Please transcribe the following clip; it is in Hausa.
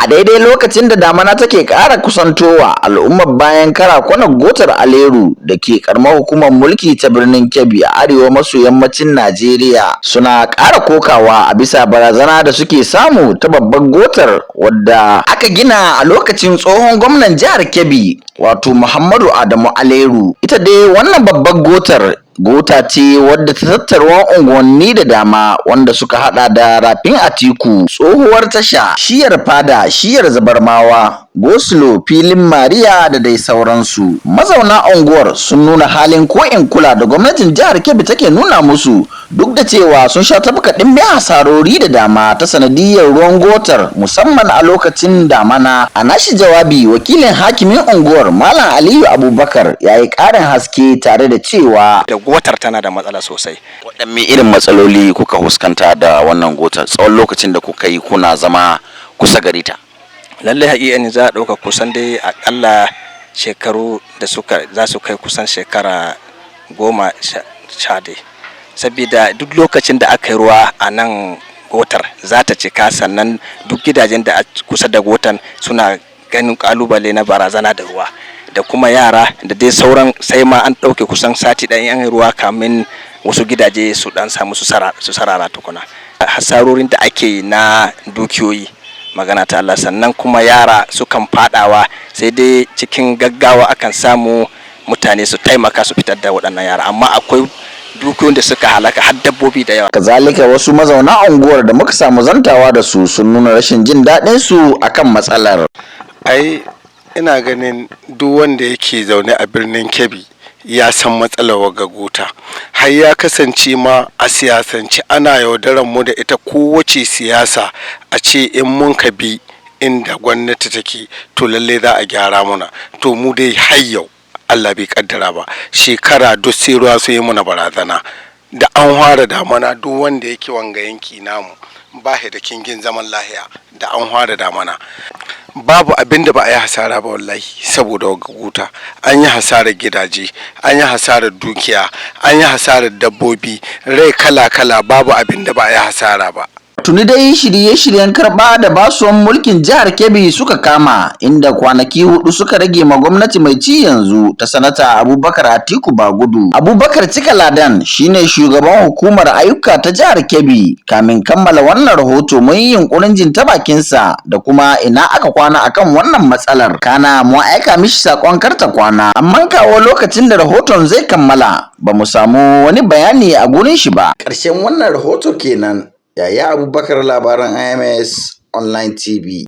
A daidai lokacin da damana take ƙara kusantowa, al'ummar bayan karakunan gotar Aleru da ke ƙaramar hukumar mulki ta birnin Kebbi a arewa maso yammacin Najeriya suna ƙara kokawa a bisa barazana da suke samu ta babbar gotar wadda aka gina a lokacin tsohon gwamnan jihar Kebbi wato Muhammadu Adamu Aleru. Ita dai wannan babbar gota ce wadda ta tattara unguwanni da dama wanda suka hada da Rafin Atiku, tsohuwar tasha, shiyar fada, shiyar zabarmawa, Goslo, filin Mariya da dai sauransu. Mazauna unguwar sun nuna halin ko'in kula da gwamnatin jihar Kebbi take nuna musu, duk da cewa sun sha tafka ɗimbin hasarori da dama ta sanadiyyar ruwan gotar musamman a lokacin damana. A nashi jawabi, wakilin hakimin unguwar Malam Aliyu Abubakar ya yi ƙarin haske tare da cewa da gotar tana da matsala sosai. Waɗanne irin matsaloli kuka fuskanta da wannan gotar tsawon lokacin da kuka yi kuna zama kusa gare ta? Lallai haƙiƙani za a ɗauka kusan dai aƙalla shekaru da za su kai kusan shekara 10 dai. Saboda duk lokacin da aka yi ruwa a nan gotar za ta cika, sannan duk gidajen da kusa da gotar suna ganin ƙalubale na barazana da ruwa. Da kuma yara da dai sauran, sai ma an ɗauke kusan sati ɗan yan ruwa kamin wasu gidaje su ɗan samu su sarara tukuna. Hasarorin da ake na dukiyoyi magana ta Allah, sannan kuma yara sukan fadawa, sai dai cikin gaggawa akan samu mutane su taimaka su fitar da waɗannan yara, amma akwai dukiyoyin da suka halaka har dabbobi da yawa. Kazalika wasu mazauna unguwar da muka samu zantawa da su sun nuna rashin jin daɗin su akan matsalar. Ina ganin duk wanda yake zaune a birnin Kebbi ya san matsalar waga gota, har ya kasance ma a siyasance ana yaudaran mu da ita kowace siyasa a ce in mun ka bi inda gwamnati take to lalle za a gyara muna. To mu dai har yau Allah bai kaddara ba, shekara duk sai ruwa su yi muna barazana. Da an fara damana duk wanda yake wanga yanki namu ba da kingin zaman lahiya. Da an fara damana babu abin da ba a yi hasara ba wallahi, saboda waga guta an yi hasarar gidaje, an yi hasarar dukiya, an yi hasarar dabbobi, rai kala-kala, babu abin da ba a yi hasara ba. Tuni dai shirye-shiryen karɓa da basuwan mulkin jihar Kebbi suka kama, inda kwanaki 4 suka rage ma gwamnati mai ci yanzu ta sanata Abubakar Atiku Bagudu. Abubakar Cikaladan shine shugaban hukumar ayyuka ta jihar Kebbi. Kamin kammala wannan rahoto mun yi yunkurin jin ta bakinsa da kuma ina aka kwana akan wannan matsalar. Kana mu aika mishi sakon karta kwana, amma kawo lokacin da rahoton zai kammala ba mu samu wani bayani a gurin shi ba. Ƙarshen wannan rahoto kenan. Yaya Abubakar, labaran IMS Online TV.